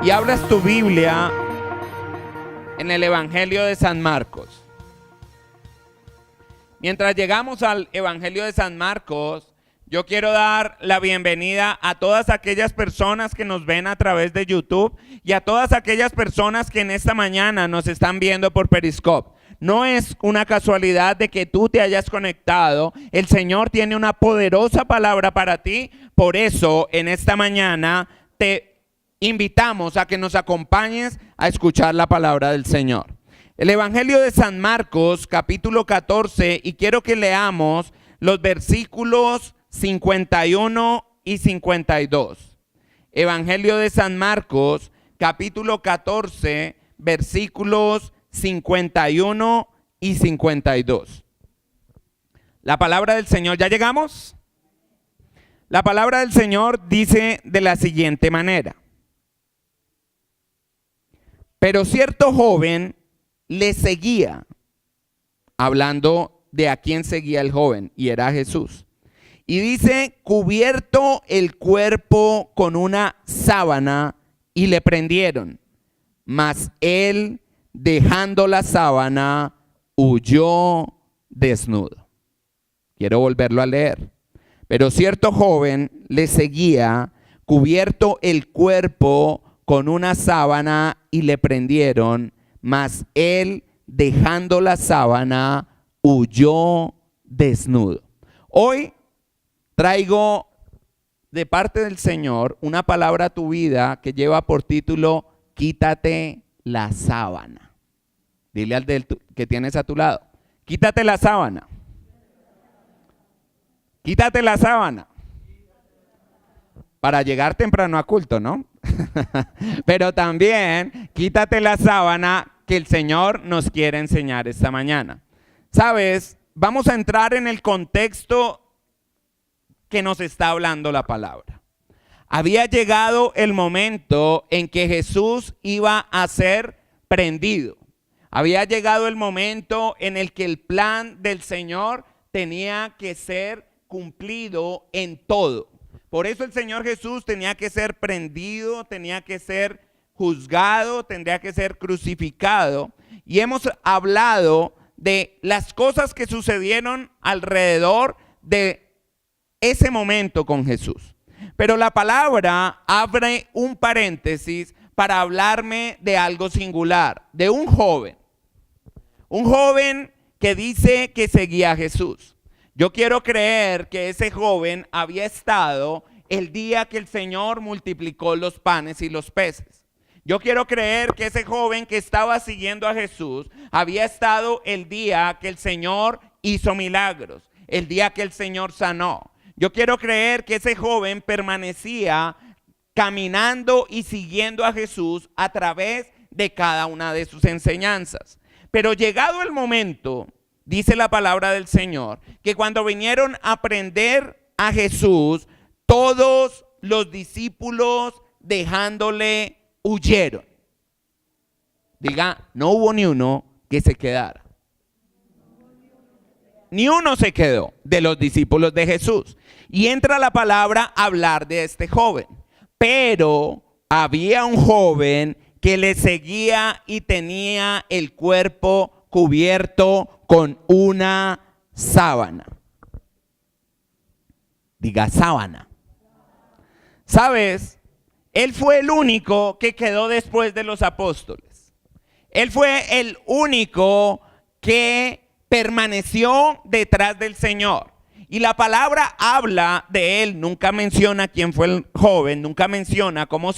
y abras tu Biblia en el Evangelio de San Marcos. Mientras llegamos al Evangelio de San Marcos, yo quiero dar la bienvenida a todas aquellas personas que nos ven a través de YouTube y a todas aquellas personas que en esta mañana nos están viendo por Periscope. No es una casualidad de que tú te hayas conectado. El Señor tiene una poderosa palabra para ti. Por eso, en esta mañana te invitamos a que nos acompañes a escuchar la palabra del Señor. El Evangelio de San Marcos, capítulo 14, y quiero que leamos los versículos 51 y 52. Evangelio de San Marcos, capítulo 14, versículos 51 y 52. La palabra del Señor, ¿ya llegamos? La palabra del Señor dice de la siguiente manera: pero cierto joven le seguía, hablando de a quién seguía el joven, y era Jesús. Y dice, cubierto el cuerpo con una sábana, y le prendieron. Mas él, dejando la sábana, huyó desnudo. Quiero volverlo a leer. Pero cierto joven le seguía, cubierto el cuerpo con una sábana, y le prendieron. Mas él, dejando la sábana, huyó desnudo. Hoy traigo de parte del Señor una palabra a tu vida que lleva por título: quítate la sábana. Dile al que tienes a tu lado: quítate la sábana. Quítate la sábana. Para llegar temprano a culto, ¿no? Pero también quítate la sábana que el Señor nos quiere enseñar esta mañana. ¿Sabes? Vamos a entrar en el contexto que nos está hablando la palabra. Había llegado el momento en que Jesús iba a ser prendido. Había llegado el momento en el que el plan del Señor tenía que ser cumplido en todo. Por eso el Señor Jesús tenía que ser prendido, tenía que ser juzgado, tendría que ser crucificado. Y hemos hablado de las cosas que sucedieron alrededor de ese momento con Jesús. Pero la palabra abre un paréntesis para hablarme de algo singular, de un joven. Un joven que dice que seguía a Jesús. Yo quiero creer que ese joven había estado el día que el Señor multiplicó los panes y los peces. Yo quiero creer que ese joven que estaba siguiendo a Jesús había estado el día que el Señor hizo milagros, el día que el Señor sanó. Yo quiero creer que ese joven permanecía caminando y siguiendo a Jesús a través de cada una de sus enseñanzas. Pero llegado el momento, dice la palabra del Señor, que cuando vinieron a prender a Jesús, todos los discípulos dejándole huyeron. Diga, no hubo ni uno que se quedara. Ni uno se quedó de los discípulos de Jesús. Y entra la palabra a hablar de este joven. Pero había un joven que le seguía y tenía el cuerpo cubierto con una sábana. Diga, sábana. ¿Sabes? Él fue el único que quedó después de los apóstoles. Él fue el único que permaneció detrás del Señor. Y la palabra habla de él, nunca menciona quién fue el joven, nunca menciona cómo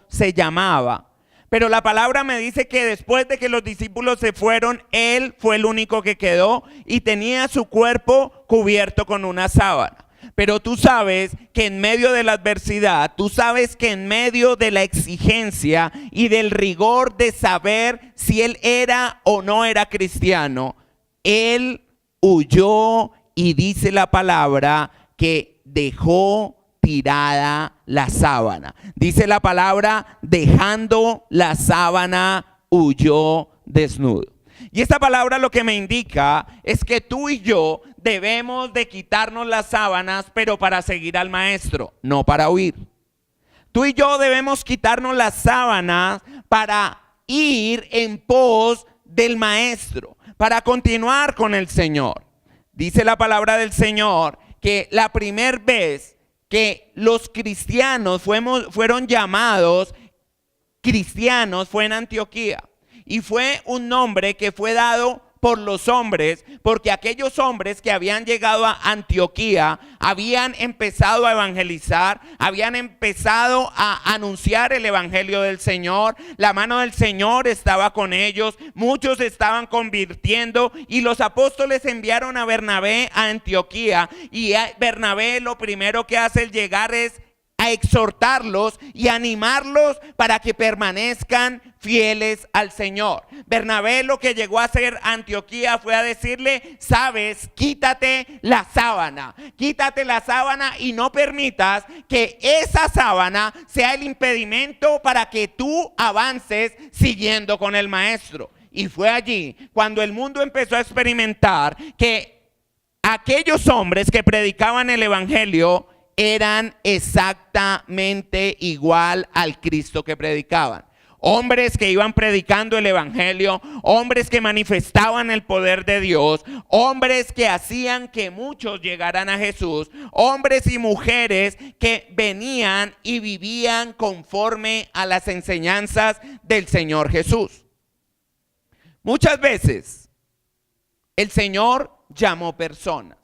se llamaba. Pero la palabra me dice que después de que los discípulos se fueron, él fue el único que quedó y tenía su cuerpo cubierto con una sábana. Pero tú sabes que en medio de la adversidad, tú sabes que en medio de la exigencia y del rigor de saber si él era o no era cristiano, él huyó y dice la palabra que dejó tirada la sábana. Dice la palabra, dejando la sábana, huyó desnudo. Y esta palabra lo que me indica es que tú y yo debemos de quitarnos las sábanas, pero para seguir al maestro, no para huir. Tú y yo debemos quitarnos las sábanas para ir en pos del Maestro, para continuar con el Señor. Dice la palabra del Señor que la primera vez que los cristianos fueron llamados cristianos fue en Antioquía. Y fue un nombre que fue dado por los hombres, porque aquellos hombres que habían llegado a Antioquía habían empezado a evangelizar, habían empezado a anunciar el evangelio del Señor. La mano del Señor estaba con ellos, muchos estaban convirtiendo y los apóstoles enviaron a Bernabé a Antioquía, y Bernabé lo primero que hace al llegar es a exhortarlos y animarlos para que permanezcan fieles al Señor. Bernabé lo que llegó a hacer a Antioquía fue a decirle: sabes, quítate la sábana y no permitas que esa sábana sea el impedimento para que tú avances siguiendo con el Maestro. Y fue allí cuando el mundo empezó a experimentar que aquellos hombres que predicaban el evangelio eran exactamente igual al Cristo que predicaban. Hombres que iban predicando el evangelio, hombres que manifestaban el poder de Dios, hombres que hacían que muchos llegaran a Jesús, hombres y mujeres que venían y vivían conforme a las enseñanzas del Señor Jesús. Muchas veces el Señor llamó personas.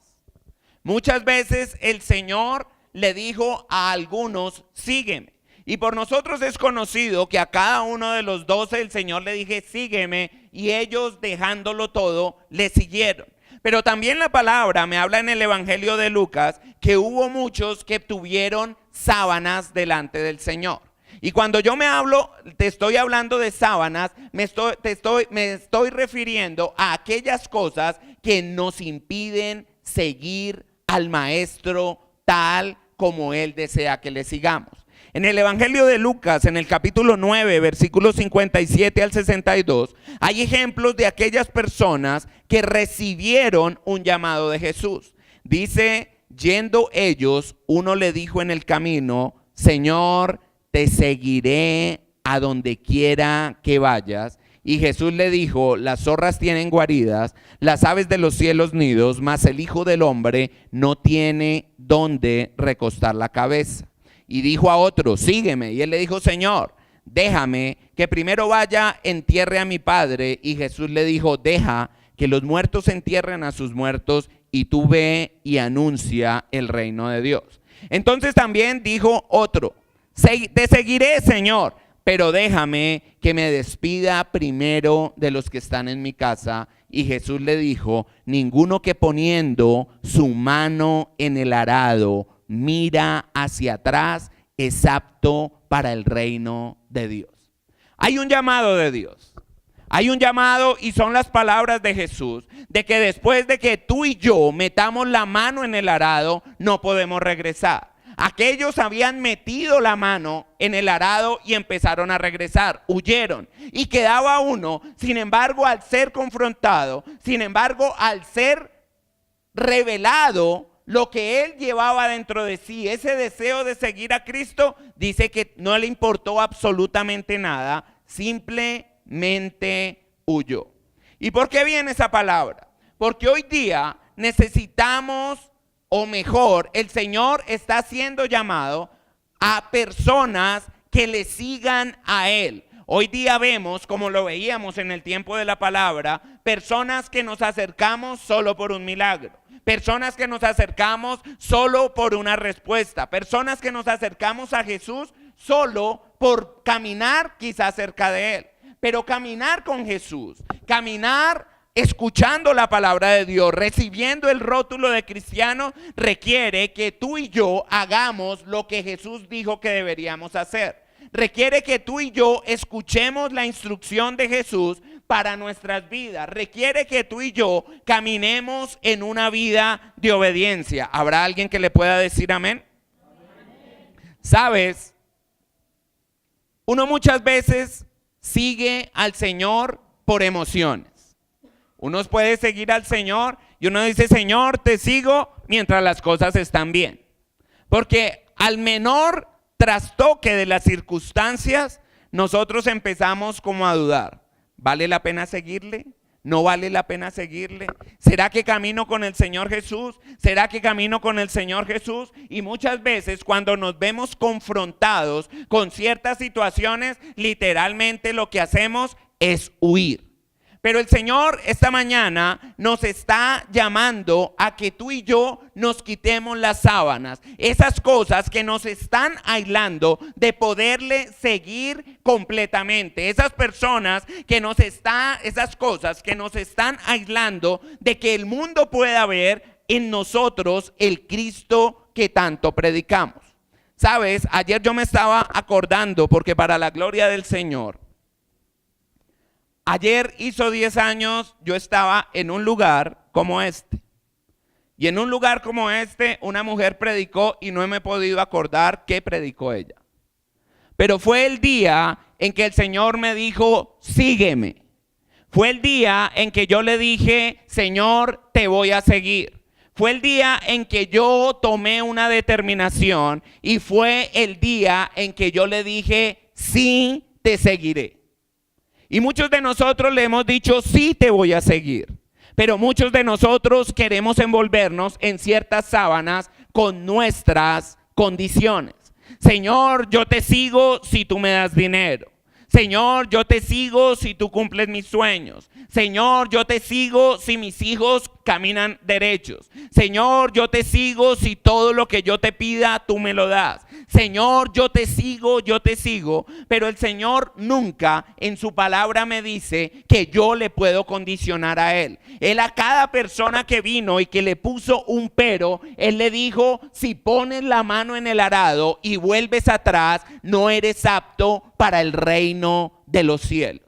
Muchas veces el Señor le dijo a algunos: sígueme. Y por nosotros es conocido que a cada uno de los 12 el Señor le dije: sígueme, y ellos, dejándolo todo, le siguieron. Pero también la palabra me habla en el Evangelio de Lucas que hubo muchos que tuvieron sábanas delante del Señor. Y cuando yo te estoy hablando de sábanas, me estoy refiriendo a aquellas cosas que nos impiden seguir al Maestro tal como Él desea que le sigamos. En el Evangelio de Lucas, en el capítulo 9, versículos 57 al 62, hay ejemplos de aquellas personas que recibieron un llamado de Jesús. Dice: yendo ellos, uno le dijo en el camino: Señor, te seguiré a donde quiera que vayas. Y Jesús le dijo: las zorras tienen guaridas, las aves de los cielos nidos, mas el Hijo del Hombre no tiene dónde recostar la cabeza. Y dijo a otro: sígueme. Y él le dijo: Señor, déjame que primero vaya, entierre a mi padre. Y Jesús le dijo: deja que los muertos entierren a sus muertos, y tú ve y anuncia el reino de Dios. Entonces también dijo otro: te seguiré, Señor, pero déjame que me despida primero de los que están en mi casa. Y Jesús le dijo: ninguno que poniendo su mano en el arado mira hacia atrás es apto para el reino de Dios. Hay un llamado de Dios. Hay un llamado, y son las palabras de Jesús, de que después de que tú y yo metamos la mano en el arado, no podemos regresar. Aquellos habían metido la mano en el arado y empezaron a regresar, huyeron, y quedaba uno. Sin embargo, al ser confrontado, al ser revelado lo que él llevaba dentro de sí, ese deseo de seguir a Cristo, dice que no le importó absolutamente nada, simplemente huyó. ¿Y por qué viene esa palabra? Porque hoy día necesitamos, o mejor, el Señor está haciendo llamado a personas que le sigan a Él. Hoy día vemos, como lo veíamos en el tiempo de la palabra, personas que nos acercamos solo por un milagro, personas que nos acercamos solo por una respuesta, personas que nos acercamos a Jesús solo por caminar quizás cerca de Él. Pero caminar con Jesús, caminar escuchando la palabra de Dios, recibiendo el rótulo de cristiano, requiere que tú y yo hagamos lo que Jesús dijo que deberíamos hacer. Requiere que tú y yo escuchemos la instrucción de Jesús para nuestras vidas. Requiere que tú y yo caminemos en una vida de obediencia. ¿Habrá alguien que le pueda decir amén? Amén. ¿Sabes? Uno muchas veces sigue al Señor por emociones. Uno puede seguir al Señor y uno dice: Señor, te sigo mientras las cosas están bien. Porque al menor trastoque de las circunstancias, nosotros empezamos como a dudar. ¿Vale la pena seguirle? ¿No vale la pena seguirle? ¿Será que camino con el Señor Jesús? ¿Será que camino con el Señor Jesús? Y muchas veces cuando nos vemos confrontados con ciertas situaciones, literalmente lo que hacemos es huir. Pero el Señor esta mañana nos está llamando a que tú y yo nos quitemos las sábanas, esas cosas que nos están aislando de poderle seguir completamente, esas personas que esas cosas que nos están aislando de que el mundo pueda ver en nosotros el Cristo que tanto predicamos. Sabes, ayer yo me estaba acordando, porque para la gloria del Señor, ayer hizo 10 años, yo estaba en un lugar como este. Y en un lugar como este, una mujer predicó y no me he podido acordar qué predicó ella. Pero fue el día en que el Señor me dijo, sígueme. Fue el día en que yo le dije, Señor, te voy a seguir. Fue el día en que yo tomé una determinación y fue el día en que yo le dije, sí, te seguiré. Y muchos de nosotros le hemos dicho, sí te voy a seguir. Pero muchos de nosotros queremos envolvernos en ciertas sábanas con nuestras condiciones. Señor, yo te sigo si tú me das dinero. Señor, yo te sigo si tú cumples mis sueños. Señor, yo te sigo si mis hijos caminan derechos. Señor, yo te sigo si todo lo que yo te pida tú me lo das. Señor, yo te sigo, pero el Señor nunca en su palabra me dice que yo le puedo condicionar a Él. Él a cada persona que vino y que le puso un pero, Él le dijo, si pones la mano en el arado y vuelves atrás, no eres apto para el reino de los cielos.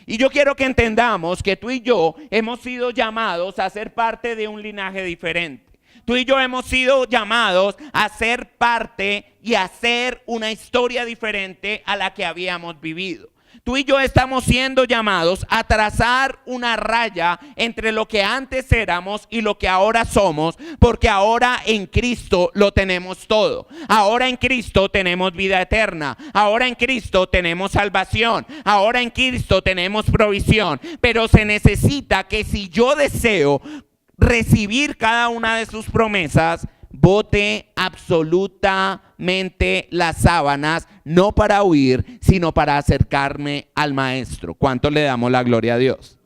Y yo quiero que entendamos que tú y yo hemos sido llamados a ser parte de un linaje diferente. Tú y yo hemos sido llamados a ser parte y a hacer una historia diferente a la que habíamos vivido. Tú y yo estamos siendo llamados a trazar una raya entre lo que antes éramos y lo que ahora somos, porque ahora en Cristo lo tenemos todo. Ahora en Cristo tenemos vida eterna. Ahora en Cristo tenemos salvación. Ahora en Cristo tenemos provisión. Pero se necesita que si yo deseo recibir cada una de sus promesas, bote absolutamente las sábanas, no para huir, sino para acercarme al Maestro. ¿Cuánto le damos la gloria a Dios?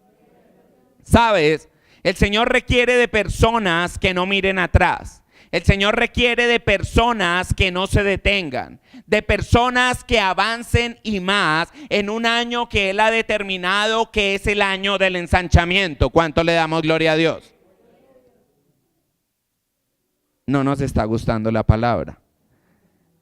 ¿Sabes? El Señor requiere de personas que no miren atrás. El Señor requiere de personas que no se detengan, de personas que avancen y más en un año que Él ha determinado que es el año del ensanchamiento. ¿Cuánto le damos gloria a Dios? No nos está gustando la palabra.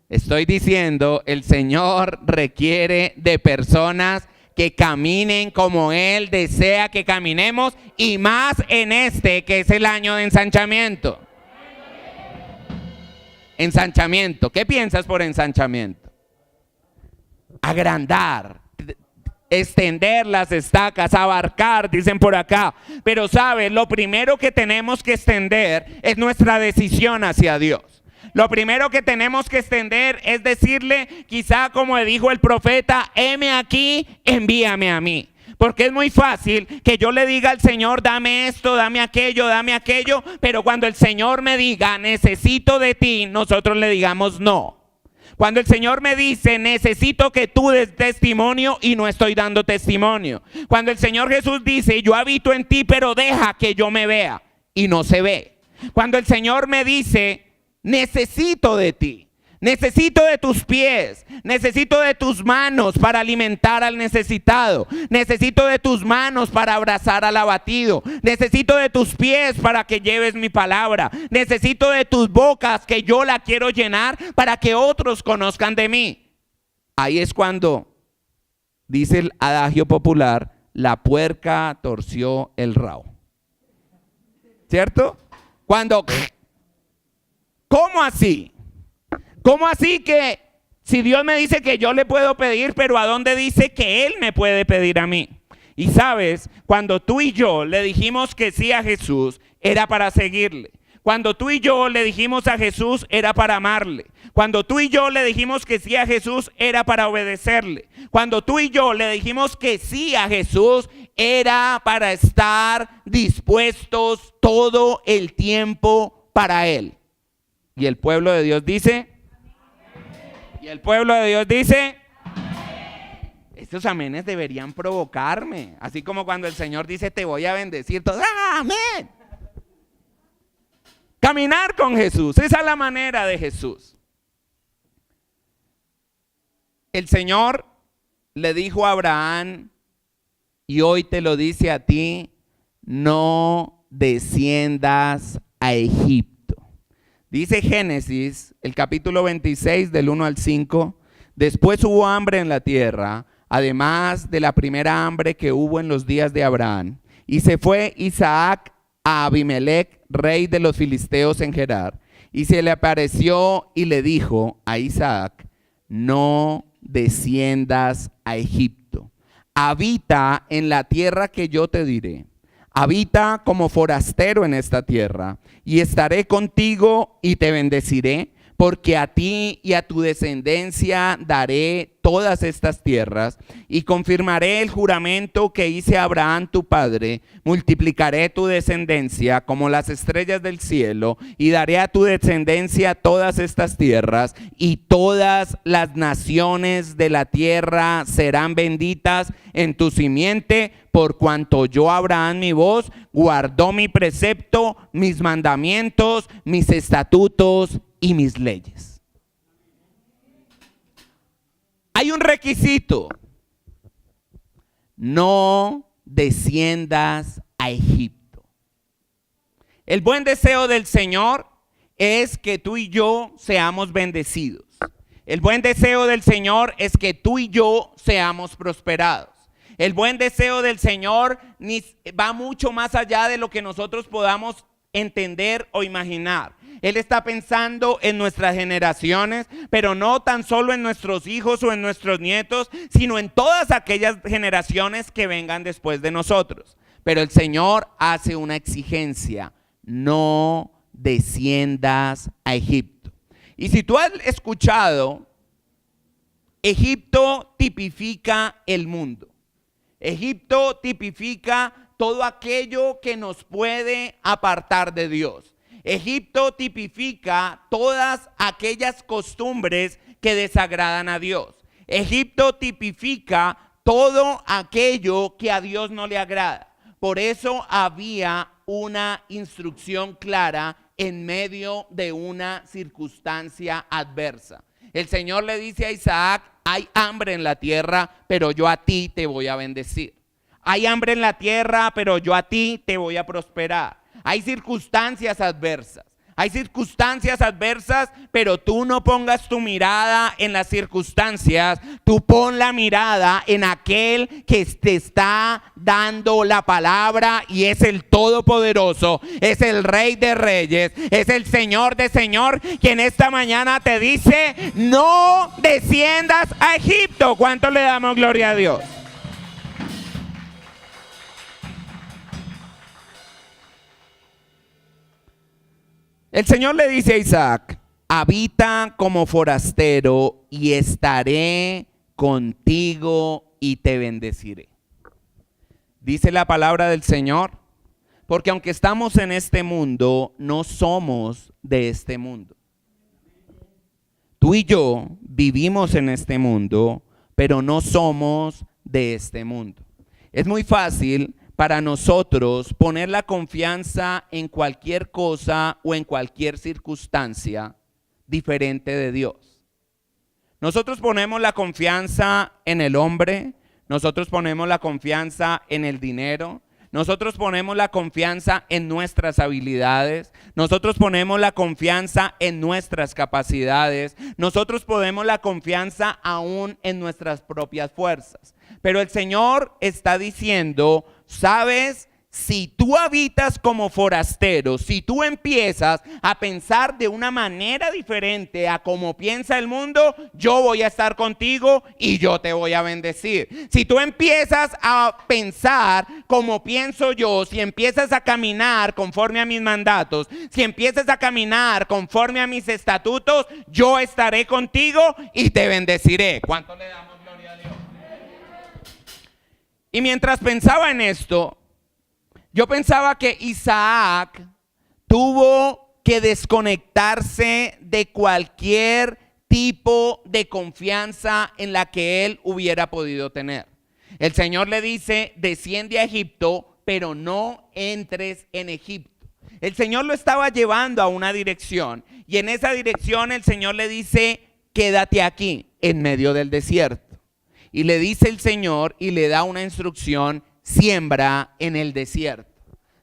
Estoy diciendo, el Señor requiere de personas que caminen como Él desea que caminemos, y más en este que es el año de ensanchamiento. Ensanchamiento. ¿Qué piensas por ensanchamiento? Agrandar, extender las estacas, abarcar, dicen por acá. Pero sabes, lo primero que tenemos que extender es nuestra decisión hacia Dios. Lo primero que tenemos que extender es decirle, quizá como dijo el profeta, heme aquí, envíame a mí. Porque es muy fácil que yo le diga al Señor, dame esto, dame aquello, pero cuando el Señor me diga, necesito de ti, nosotros le digamos no. Cuando el Señor me dice, necesito que tú des testimonio, y no estoy dando testimonio. Cuando el Señor Jesús dice, yo habito en ti, pero deja que yo me vea, y no se ve. Cuando el Señor me dice, necesito de ti. Necesito de tus pies, necesito de tus manos para alimentar al necesitado, necesito de tus manos para abrazar al abatido, necesito de tus pies para que lleves mi palabra, necesito de tus bocas que yo la quiero llenar para que otros conozcan de mí. Ahí es cuando dice el adagio popular, la puerca torció el rabo. ¿Cierto? Cuando, ¿cómo así? ¿Cómo así que si Dios me dice que yo le puedo pedir, pero a dónde dice que Él me puede pedir a mí? Y sabes, cuando tú y yo le dijimos que sí a Jesús, era para seguirle. Cuando tú y yo le dijimos a Jesús, era para amarle. Cuando tú y yo le dijimos que sí a Jesús, era para obedecerle. Cuando tú y yo le dijimos que sí a Jesús, era para estar dispuestos todo el tiempo para Él. Y el pueblo de Dios dice, y el pueblo de Dios dice, estos amenes deberían provocarme. Así como cuando el Señor dice, te voy a bendecir, todos, amén. Caminar con Jesús, esa es la manera de Jesús. El Señor le dijo a Abraham, y hoy te lo dice a ti, no desciendas a Egipto. Dice Génesis, el capítulo 26 del 1 al 5, después hubo hambre en la tierra, además de la primera hambre que hubo en los días de Abraham. Y se fue Isaac a Abimelec, rey de los filisteos en Gerar, y se le apareció y le dijo a Isaac, no desciendas a Egipto, habita en la tierra que yo te diré, habita como forastero en esta tierra, y estaré contigo y te bendeciré, porque a ti y a tu descendencia daré todas estas tierras, y confirmaré el juramento que hice a Abraham tu padre, multiplicaré tu descendencia como las estrellas del cielo, y daré a tu descendencia todas estas tierras, y todas las naciones de la tierra serán benditas en tu simiente, por cuanto yo Abraham mi voz, guardó mi precepto, mis mandamientos, mis estatutos y mis leyes. Hay un requisito: no desciendas a Egipto. El buen deseo del Señor es que tú y yo seamos bendecidos. El buen deseo del Señor es que tú y yo seamos prosperados. El buen deseo del Señor va mucho más allá de lo que nosotros podamos entender o imaginar. Él está pensando en nuestras generaciones, pero no tan solo en nuestros hijos o en nuestros nietos, sino en todas aquellas generaciones que vengan después de nosotros. Pero el Señor hace una exigencia: no desciendas a Egipto. Y si tú has escuchado, Egipto tipifica el mundo. Egipto tipifica todo aquello que nos puede apartar de Dios. Egipto tipifica todas aquellas costumbres que desagradan a Dios. Egipto tipifica todo aquello que a Dios no le agrada. Por eso había una instrucción clara en medio de una circunstancia adversa. El Señor le dice a Isaac: hay hambre en la tierra, pero yo a ti te voy a bendecir. Hay hambre en la tierra, pero yo a ti te voy a prosperar. Hay circunstancias adversas. Hay circunstancias adversas, pero tú no pongas tu mirada en las circunstancias. Tú pon la mirada en aquel que te está dando la palabra, y es el Todopoderoso, es el Rey de Reyes, es el Señor de Señor, quien esta mañana te dice: no desciendas a Egipto. ¿Cuánto le damos gloria a Dios? El Señor le dice a Isaac: habita como forastero y estaré contigo y te bendeciré. Dice la palabra del Señor, porque aunque estamos en este mundo, no somos de este mundo. Tú y yo vivimos en este mundo, pero no somos de este mundo. Es muy fácil para nosotros poner la confianza en cualquier cosa o en cualquier circunstancia diferente de Dios. Nosotros ponemos la confianza en el hombre, nosotros ponemos la confianza en el dinero, nosotros ponemos la confianza en nuestras habilidades, nosotros ponemos la confianza en nuestras capacidades, nosotros ponemos la confianza aún en nuestras propias fuerzas. Pero el Señor está diciendo: ¿sabes? si tú habitas como forastero, si tú empiezas a pensar de una manera diferente a como piensa el mundo, yo voy a estar contigo y yo te voy a bendecir. Si tú empiezas a pensar como pienso yo, si empiezas a caminar conforme a mis mandatos, si empiezas a caminar conforme a mis estatutos, yo estaré contigo y te bendeciré. ¿Cuánto le damos gloria a Dios? Y mientras pensaba en esto, yo pensaba que Isaac tuvo que desconectarse de cualquier tipo de confianza en la que él hubiera podido tener. El Señor le dice, desciende a Egipto, pero no entres en Egipto. El Señor lo estaba llevando a una dirección y en esa dirección el Señor le dice, quédate aquí en medio del desierto. Y le dice el Señor y le da una instrucción, siembra en el desierto.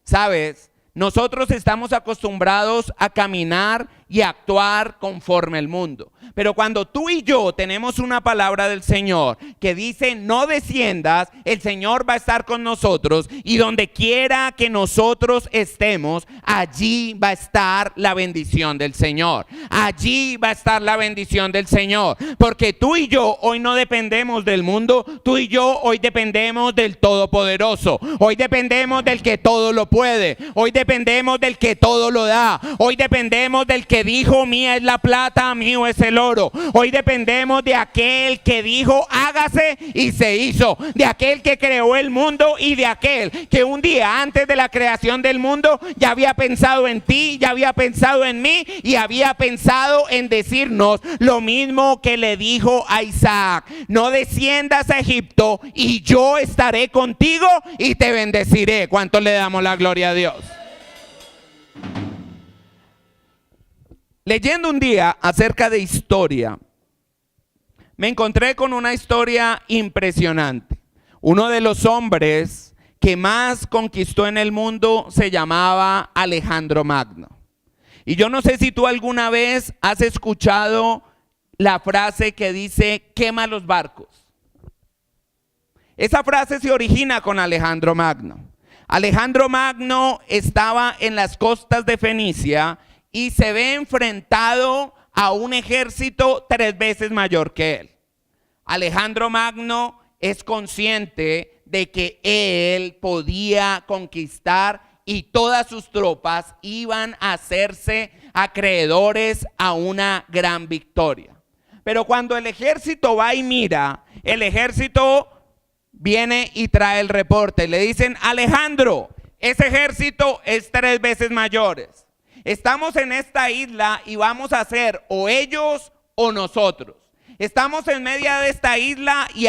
¿Sabes? Nosotros estamos acostumbrados a caminar y a actuar conforme el mundo. Pero cuando tú y yo tenemos una palabra del Señor que dice no desciendas, el Señor va a estar con nosotros y donde quiera que nosotros estemos, allí va a estar la bendición del Señor. Allí va a estar la bendición del Señor. Porque tú y yo hoy no dependemos del mundo, tú y yo hoy dependemos del Todopoderoso. Hoy dependemos del que todo lo puede. Hoy dependemos del que todo lo da. Hoy dependemos del que dijo, mía es la plata, mío es el oro. Hoy dependemos de aquel que dijo, hágase y se hizo. De aquel que creó el mundo y de aquel que un día antes de la creación del mundo ya había pensado en ti, ya había pensado en mí y había pensado en decirnos lo mismo que le dijo a Isaac. No desciendas a Egipto y yo estaré contigo y te bendeciré. ¿Cuánto le damos la gloria a Dios? Leyendo un día acerca de historia, me encontré con una historia impresionante. Uno de los hombres que más conquistó en el mundo se llamaba Alejandro Magno. Y yo no sé si tú alguna vez has escuchado la frase que dice, quema los barcos. Esa frase se origina con Alejandro Magno. Alejandro Magno estaba en las costas de Fenicia y se ve enfrentado a un ejército 3 veces mayor que él. Alejandro Magno es consciente de que él podía conquistar y todas sus tropas iban a hacerse acreedores a una gran victoria. Pero cuando el ejército va y mira, el ejército viene y trae el reporte. Le dicen, Alejandro, ese ejército es 3 veces mayores. Estamos en esta isla y vamos a ser o ellos o nosotros. Estamos en medio de esta isla y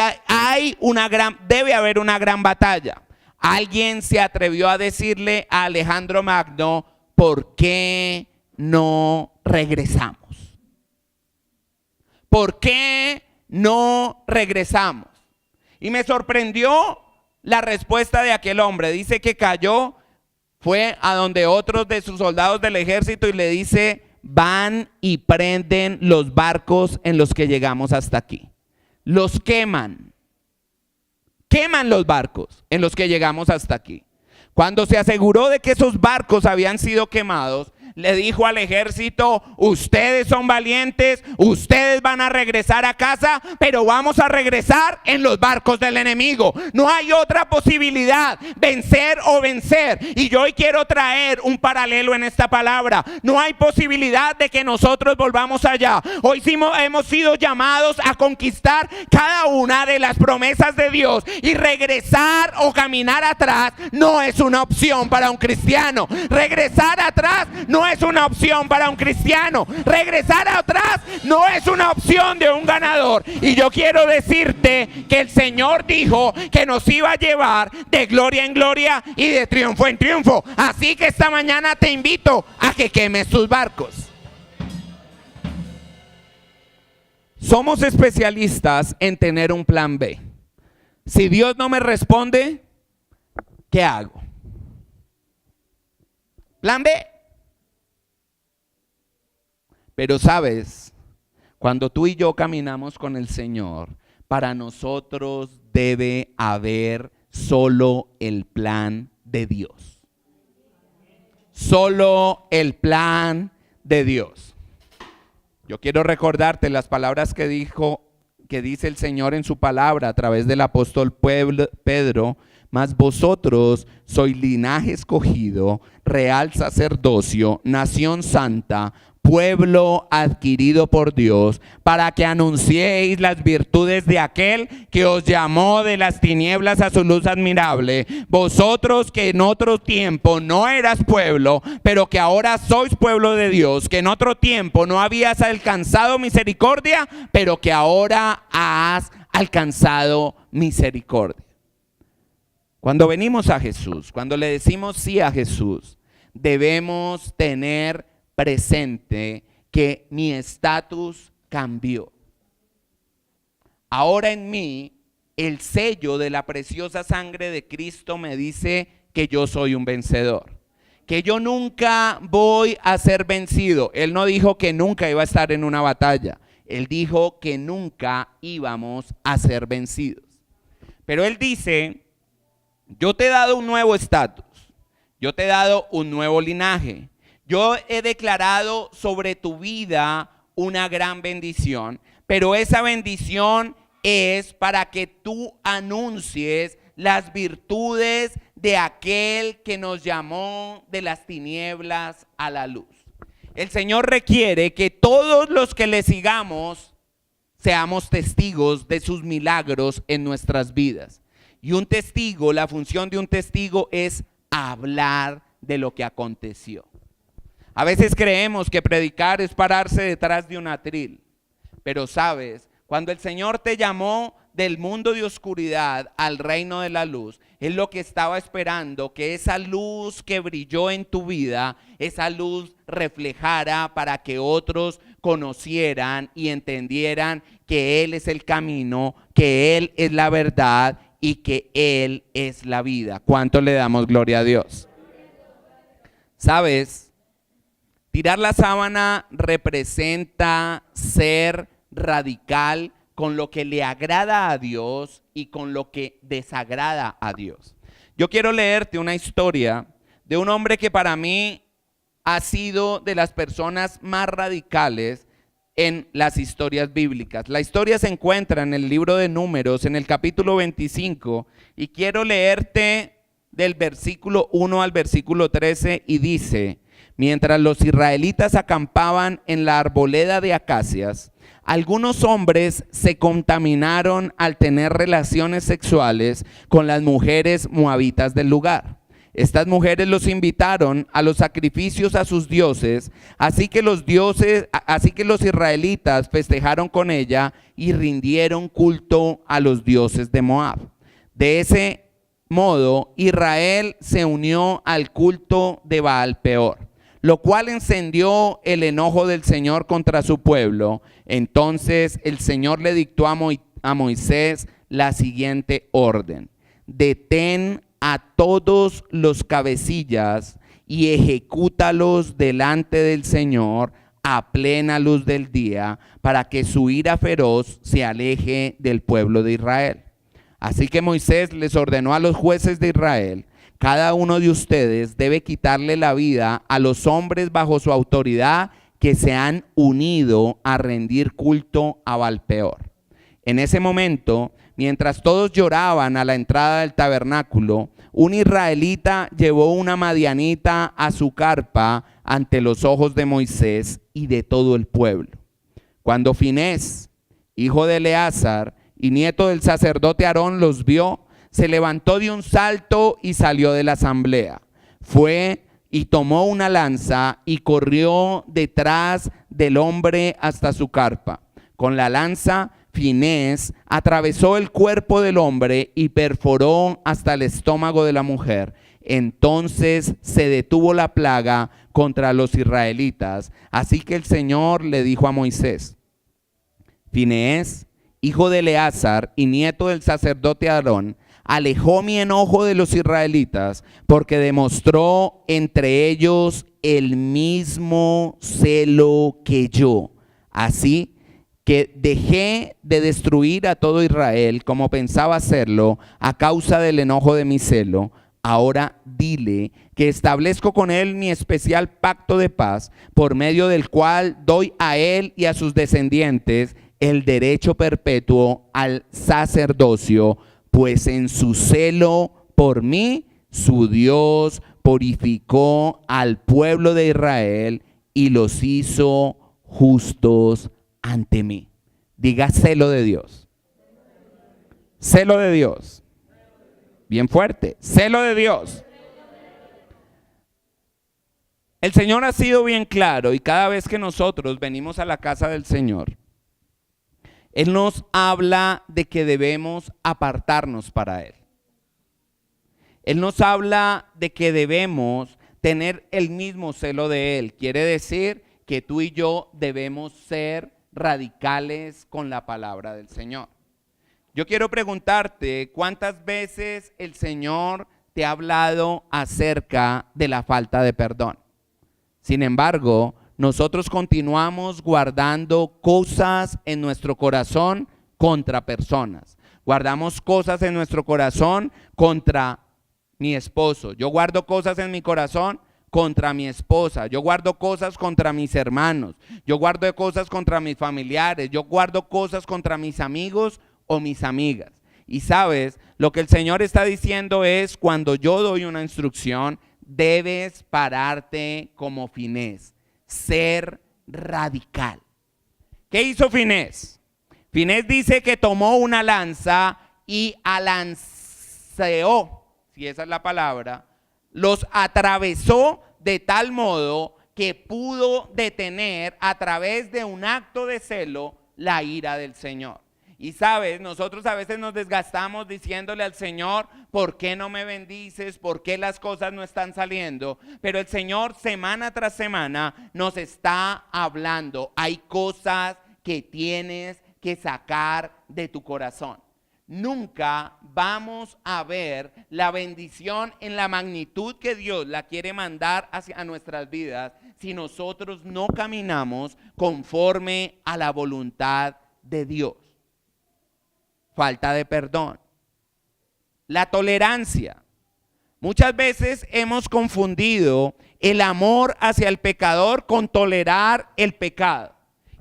debe haber una gran batalla. Alguien se atrevió a decirle a Alejandro Magno, ¿por qué no regresamos? ¿Por qué no regresamos? Y me sorprendió la respuesta de aquel hombre. Dice que cayó, fue a donde otros de sus soldados del ejército y le dice, van y prenden los barcos en los que llegamos hasta aquí. Los queman. Queman los barcos en los que llegamos hasta aquí. Cuando se aseguró de que esos barcos habían sido quemados, le dijo al ejército, ustedes son valientes, ustedes van a regresar a casa, pero vamos a regresar en los barcos del enemigo. No hay otra posibilidad, vencer o vencer. Y yo hoy quiero traer un paralelo en esta palabra. No hay posibilidad de que nosotros volvamos allá. Hoy sí hemos sido llamados a conquistar cada una de las promesas de Dios, y regresar o caminar atrás no es una opción para un cristiano. Regresar atrás no es una opción para un cristiano. Regresar atrás no es una opción de un ganador. Y yo quiero decirte que el Señor dijo que nos iba a llevar de gloria en gloria y de triunfo en triunfo. Así que esta mañana te invito a que quemes tus barcos. Somos especialistas en tener un plan B. Si Dios no me responde, ¿qué hago? Plan B. Pero sabes, cuando tú y yo caminamos con el Señor, para nosotros debe haber solo el plan de Dios. Solo el plan de Dios. Yo quiero recordarte las palabras que dice el Señor en su palabra a través del apóstol Pedro: mas vosotros sois linaje escogido, real sacerdocio, nación santa, pueblo adquirido por Dios, para que anunciéis las virtudes de aquel que os llamó de las tinieblas a su luz admirable. Vosotros que en otro tiempo no eras pueblo, pero que ahora sois pueblo de Dios, que en otro tiempo no habías alcanzado misericordia, pero que ahora has alcanzado misericordia. Cuando venimos a Jesús, cuando le decimos sí a Jesús, debemos tener presente que mi estatus cambió. Ahora en mí, el sello de la preciosa sangre de Cristo me dice que yo soy un vencedor, que yo nunca voy a ser vencido. Él no dijo que nunca iba a estar en una batalla, él dijo que nunca íbamos a ser vencidos. Pero él dice: yo te he dado un nuevo estatus, yo te he dado un nuevo linaje, yo he declarado sobre tu vida una gran bendición, pero esa bendición es para que tú anuncies las virtudes de aquel que nos llamó de las tinieblas a la luz. El Señor requiere que todos los que le sigamos seamos testigos de sus milagros en nuestras vidas. Y un testigo, la función de un testigo es hablar de lo que aconteció. A veces creemos que predicar es pararse detrás de un atril, pero sabes, cuando el Señor te llamó del mundo de oscuridad al reino de la luz, Él lo que estaba esperando, que esa luz que brilló en tu vida, esa luz reflejara para que otros conocieran y entendieran que Él es el camino, que Él es la verdad y que Él es la vida. ¿Cuánto le damos gloria a Dios? ¿Sabes? Tirar la sábana representa ser radical con lo que le agrada a Dios y con lo que desagrada a Dios. Yo quiero leerte una historia de un hombre que para mí ha sido de las personas más radicales en las historias bíblicas. La historia se encuentra en el libro de Números, en el capítulo 25, y quiero leerte del versículo 1 al versículo 13, y dice: mientras los israelitas acampaban en la arboleda de acacias, algunos hombres se contaminaron al tener relaciones sexuales con las mujeres moabitas del lugar. Estas mujeres los invitaron a los sacrificios a sus dioses, así que los israelitas festejaron con ella y rindieron culto a los dioses de Moab. De ese modo, Israel se unió al culto de Baal Peor, lo cual encendió el enojo del Señor contra su pueblo. Entonces el Señor le dictó a Moisés la siguiente orden: detén a todos los cabecillas y ejecútalos delante del Señor a plena luz del día, para que su ira feroz se aleje del pueblo de Israel. Así que Moisés les ordenó a los jueces de Israel: cada uno de ustedes debe quitarle la vida a los hombres bajo su autoridad que se han unido a rendir culto a Baal Peor. En ese momento, mientras todos lloraban a la entrada del tabernáculo, un israelita llevó una madianita a su carpa ante los ojos de Moisés y de todo el pueblo. Cuando Finés, hijo de Eleazar y nieto del sacerdote Aarón, los vio, se levantó de un salto y salió de la asamblea. Fue y tomó una lanza y corrió detrás del hombre hasta su carpa. Con la lanza, Finés atravesó el cuerpo del hombre y perforó hasta el estómago de la mujer. Entonces se detuvo la plaga contra los israelitas. Así que el Señor le dijo a Moisés: Finés, hijo de Eleazar y nieto del sacerdote Aarón, alejó mi enojo de los israelitas porque demostró entre ellos el mismo celo que yo. Así que dejé de destruir a todo Israel como pensaba hacerlo a causa del enojo de mi celo. Ahora dile que establezco con él mi especial pacto de paz, por medio del cual doy a él y a sus descendientes el derecho perpetuo al sacerdocio, pues en su celo por mí, su Dios purificó al pueblo de Israel y los hizo justos ante mí. Diga celo de Dios. Celo de Dios. Bien fuerte. Celo de Dios. El Señor ha sido bien claro y cada vez que nosotros venimos a la casa del Señor, Él nos habla de que debemos apartarnos para Él. Él nos habla de que debemos tener el mismo celo de Él. Quiere decir que tú y yo debemos ser radicales con la palabra del Señor. Yo quiero preguntarte, ¿cuántas veces el Señor te ha hablado acerca de la falta de perdón? Sin embargo, nosotros continuamos guardando cosas en nuestro corazón contra personas. Guardamos cosas en nuestro corazón contra mi esposo. Yo guardo cosas en mi corazón contra mi esposa. Yo guardo cosas contra mis hermanos. Yo guardo cosas contra mis familiares. Yo guardo cosas contra mis amigos o mis amigas. Y sabes, lo que el Señor está diciendo es, cuando yo doy una instrucción, debes pararte como Finés, ser radical. ¿Qué hizo Finés? Finés dice que tomó una lanza y alanceó, si esa es la palabra, los atravesó de tal modo que pudo detener a través de un acto de celo la ira del Señor. Y sabes, nosotros a veces nos desgastamos diciéndole al Señor, ¿por qué no me bendices? ¿Por qué las cosas no están saliendo? Pero el Señor semana tras semana nos está hablando. Hay cosas que tienes que sacar de tu corazón. Nunca vamos a ver la bendición en la magnitud que Dios la quiere mandar hacia nuestras vidas si nosotros no caminamos conforme a la voluntad de Dios. Falta de perdón. La tolerancia. Muchas veces hemos confundido el amor hacia el pecador con tolerar el pecado.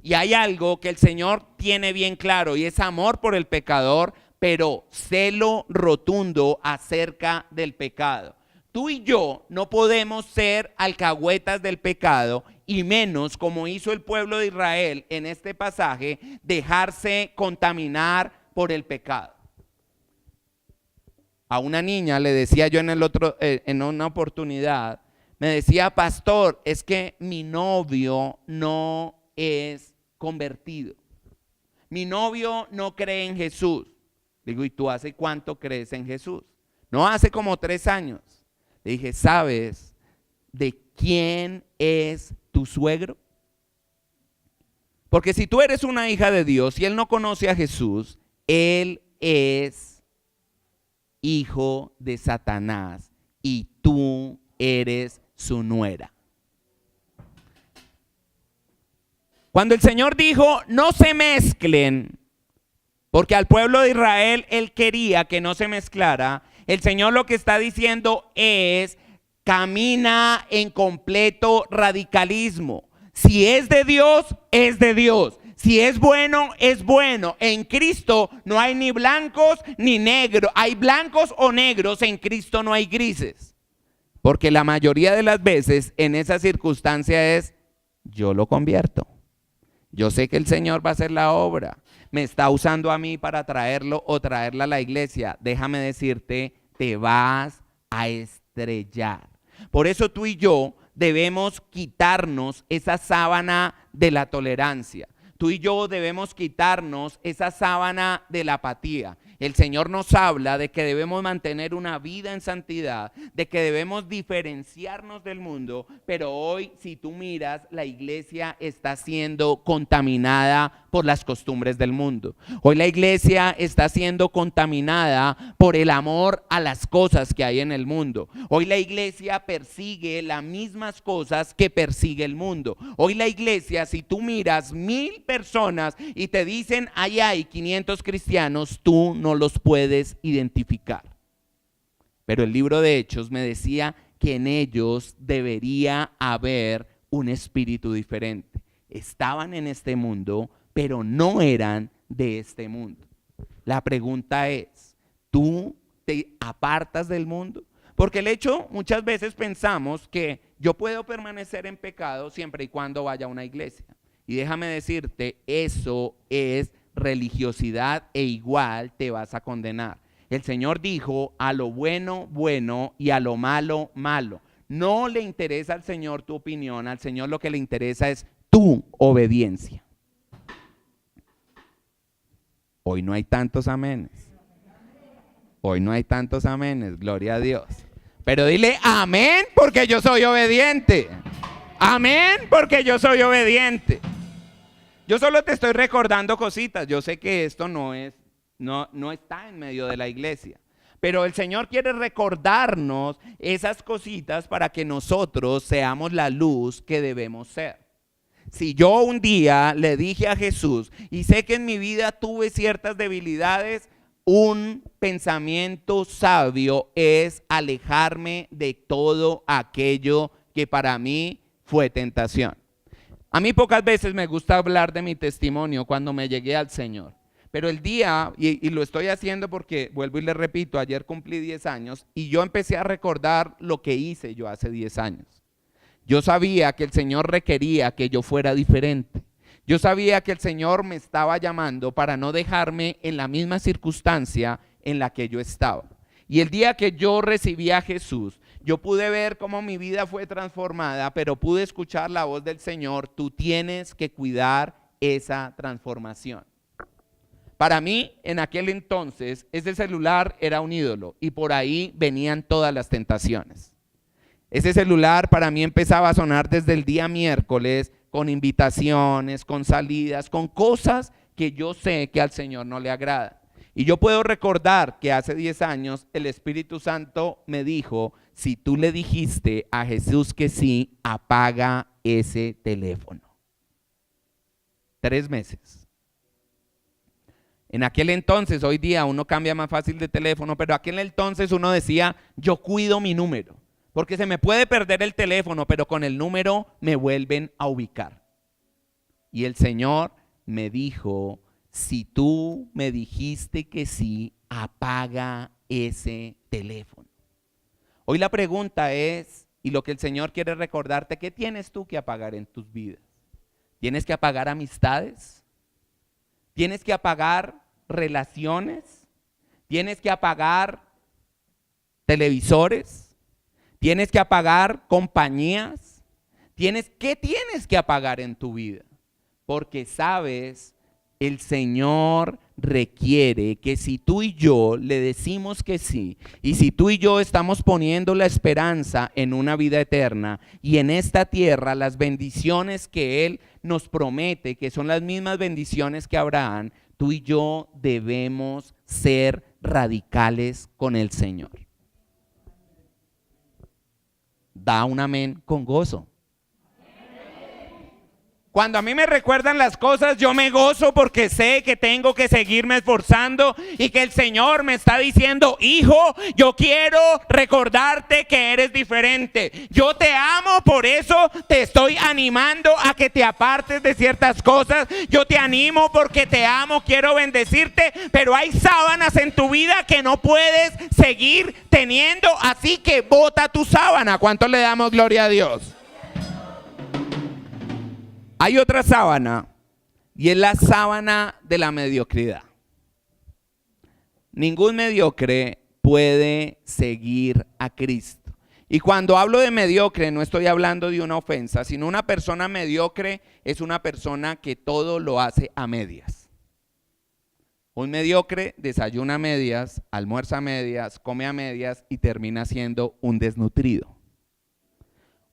Y hay algo que el Señor tiene bien claro y es amor por el pecador, pero celo rotundo acerca del pecado. Tú y yo no podemos ser alcahuetas del pecado y menos, como hizo el pueblo de Israel en este pasaje, dejarse contaminar por el pecado. A una niña le decía yo en una oportunidad, me decía, pastor, es que mi novio no es convertido. Mi novio no cree en Jesús. Digo, ¿y tú hace cuánto crees en Jesús? No, hace como 3 años. Le dije, ¿sabes de quién es tu suegro? Porque si tú eres una hija de Dios y él no conoce a Jesús, él es hijo de Satanás y tú eres su nuera. Cuando el Señor dijo, no se mezclen, porque al pueblo de Israel él quería que no se mezclara, el Señor lo que está diciendo es, camina en completo radicalismo. Si es de Dios, es de Dios. Si es bueno, es bueno. En Cristo no hay ni blancos ni negros. Hay blancos o negros, en Cristo no hay grises. Porque la mayoría de las veces en esa circunstancia es, yo lo convierto. Yo sé que el Señor va a hacer la obra. Me está usando a mí para traerlo o traerla a la iglesia. Déjame decirte, te vas a estrellar. Por eso tú y yo debemos quitarnos esa sábana de la tolerancia. Tú y yo debemos quitarnos esa sábana de la apatía. El Señor nos habla de que debemos mantener una vida en santidad, de que debemos diferenciarnos del mundo, pero hoy, si tú miras, la iglesia está siendo contaminada por las costumbres del mundo. Hoy la iglesia está siendo contaminada por el amor a las cosas que hay en el mundo. Hoy la iglesia persigue las mismas cosas que persigue el mundo. Hoy la iglesia, si tú miras 1000 personas y te dicen, ahí hay 500 cristianos, tú no los puedes identificar. Pero el libro de Hechos me decía que en ellos debería haber un espíritu diferente. Estaban en este mundo, pero no eran de este mundo. La pregunta es, ¿tú te apartas del mundo? Porque el hecho, muchas veces pensamos que yo puedo permanecer en pecado siempre y cuando vaya a una iglesia. Y déjame decirte, eso es religiosidad e igual te vas a condenar. El Señor dijo, a lo bueno, bueno, y a lo malo, malo. No le interesa al Señor tu opinión, al Señor lo que le interesa es tu obediencia. Hoy no hay tantos amenes. Hoy no hay tantos amenes, gloria a Dios. Pero dile amén porque yo soy obediente. Amén porque yo soy obediente. Yo solo te estoy recordando cositas. Yo sé que esto no está en medio de la iglesia. Pero el Señor quiere recordarnos esas cositas para que nosotros seamos la luz que debemos ser. Si yo un día le dije a Jesús, y sé que en mi vida tuve ciertas debilidades, un pensamiento sabio es alejarme de todo aquello que para mí fue tentación. A mí pocas veces me gusta hablar de mi testimonio cuando me llegué al Señor. Pero el día, y lo estoy haciendo porque, vuelvo y le repito, ayer cumplí 10 años y yo empecé a recordar lo que hice yo hace 10 años. Yo sabía que el Señor requería que yo fuera diferente. Yo sabía que el Señor me estaba llamando para no dejarme en la misma circunstancia en la que yo estaba. Y el día que yo recibí a Jesús, yo pude ver cómo mi vida fue transformada, pero pude escuchar la voz del Señor, tú tienes que cuidar esa transformación. Para mí, en aquel entonces, ese celular era un ídolo y por ahí venían todas las tentaciones. Ese celular para mí empezaba a sonar desde el día miércoles con invitaciones, con salidas, con cosas que yo sé que al Señor no le agrada. Y yo puedo recordar que hace 10 años el Espíritu Santo me dijo, si tú le dijiste a Jesús que sí, apaga ese teléfono. 3 meses. En aquel entonces, hoy día uno cambia más fácil de teléfono, pero aquel entonces uno decía, yo cuido mi número, porque se me puede perder el teléfono, pero con el número me vuelven a ubicar. Y el Señor me dijo, si tú me dijiste que sí, apaga ese teléfono. Hoy la pregunta es, y lo que el Señor quiere recordarte, ¿qué tienes tú que apagar en tus vidas? ¿Tienes que apagar amistades? ¿Tienes que apagar relaciones? ¿Tienes que apagar televisores? ¿Tienes que apagar compañías? ¿Qué tienes que apagar en tu vida? Porque sabes, el Señor requiere que si tú y yo le decimos que sí, y si tú y yo estamos poniendo la esperanza en una vida eterna y en esta tierra, las bendiciones que Él nos promete, que son las mismas bendiciones que Abraham, tú y yo debemos ser radicales con el Señor. Da un amén con gozo. Cuando a mí me recuerdan las cosas, yo me gozo porque sé que tengo que seguirme esforzando y que el Señor me está diciendo, hijo, yo quiero recordarte que eres diferente. Yo te amo, por eso te estoy animando a que te apartes de ciertas cosas. Yo te animo porque te amo, quiero bendecirte, pero hay sábanas en tu vida que no puedes seguir teniendo, así que bota tu sábana. ¿Cuánto le damos gloria a Dios? Hay otra sábana y es la sábana de la mediocridad. Ningún mediocre puede seguir a Cristo. Y cuando hablo de mediocre no estoy hablando de una ofensa, sino una persona mediocre es una persona que todo lo hace a medias. Un mediocre desayuna a medias, almuerza a medias, come a medias y termina siendo un desnutrido.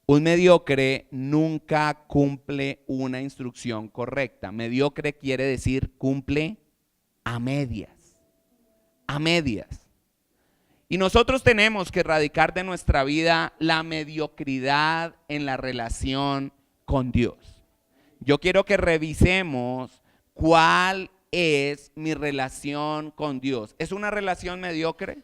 Un mediocre nunca cumple una instrucción correcta. Mediocre quiere decir cumple a medias. A medias. Y nosotros tenemos que erradicar de nuestra vida la mediocridad en la relación con Dios. Yo quiero que revisemos cuál es mi relación con Dios. ¿Es una relación mediocre?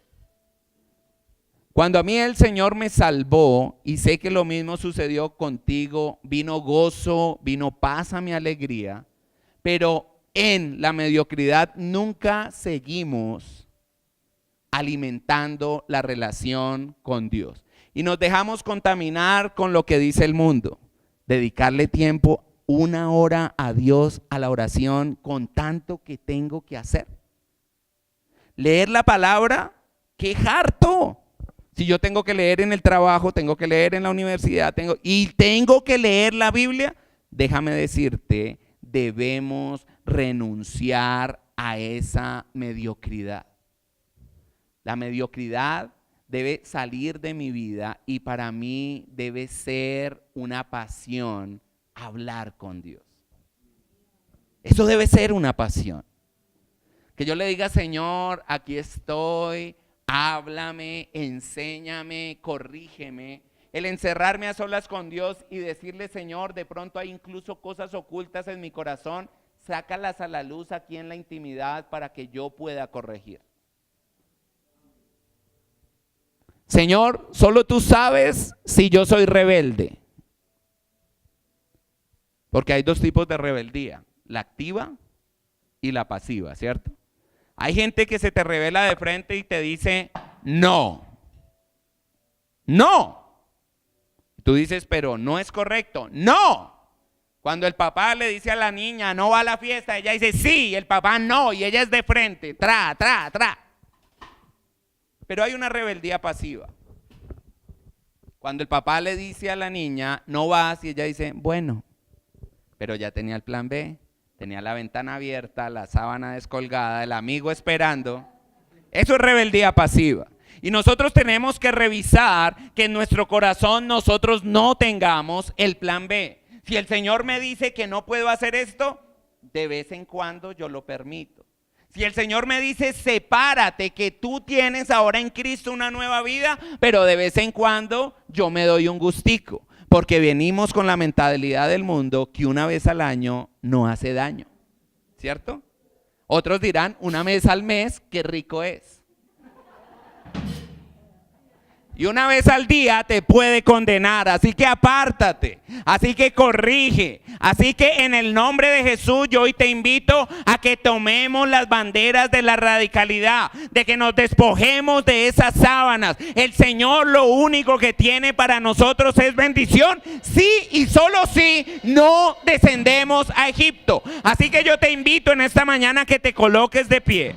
Cuando a mí el Señor me salvó, y sé que lo mismo sucedió contigo, vino gozo, vino paz a mi alegría, pero en la mediocridad nunca seguimos alimentando la relación con Dios. Y nos dejamos contaminar con lo que dice el mundo. Dedicarle tiempo, 1 hora a Dios, a la oración, con tanto que tengo que hacer. Leer la palabra, qué harto. Si yo tengo que leer en el trabajo, tengo que leer en la universidad, tengo que leer la Biblia, déjame decirte, debemos renunciar a esa mediocridad. La mediocridad debe salir de mi vida y para mí debe ser una pasión hablar con Dios. Eso debe ser una pasión. Que yo le diga, Señor, aquí estoy, háblame, enséñame, corrígeme. El encerrarme a solas con Dios y decirle, Señor, de pronto hay incluso cosas ocultas en mi corazón, sácalas a la luz aquí en la intimidad para que yo pueda corregir. Señor, solo tú sabes si yo soy rebelde. Porque hay 2 tipos de rebeldía, la activa y la pasiva, ¿cierto? Hay gente que se te revela de frente y te dice, no, no. Tú dices, pero no es correcto, no. Cuando el papá le dice a la niña, no va a la fiesta, ella dice, sí, el papá no, y ella es de frente, tra. Pero hay una rebeldía pasiva. Cuando el papá le dice a la niña, no vas, y ella dice, bueno, pero ya tenía el plan B. Tenía la ventana abierta, la sábana descolgada, el amigo esperando. Eso es rebeldía pasiva. Y nosotros tenemos que revisar que en nuestro corazón nosotros no tengamos el plan B. Si el Señor me dice que no puedo hacer esto, de vez en cuando yo lo permito. Si el Señor me dice, sepárate, que tú tienes ahora en Cristo una nueva vida, pero de vez en cuando yo me doy un gustico. Porque venimos con la mentalidad del mundo que 1 vez al año no hace daño, ¿cierto? Otros dirán 1 vez al mes, qué rico es. Y 1 vez al día te puede condenar, así que apártate, así que corrige. Así que en el nombre de Jesús yo hoy te invito a que tomemos las banderas de la radicalidad, de que nos despojemos de esas sábanas. El Señor lo único que tiene para nosotros es bendición, sí y solo si no descendemos a Egipto. Así que yo te invito en esta mañana a que te coloques de pie.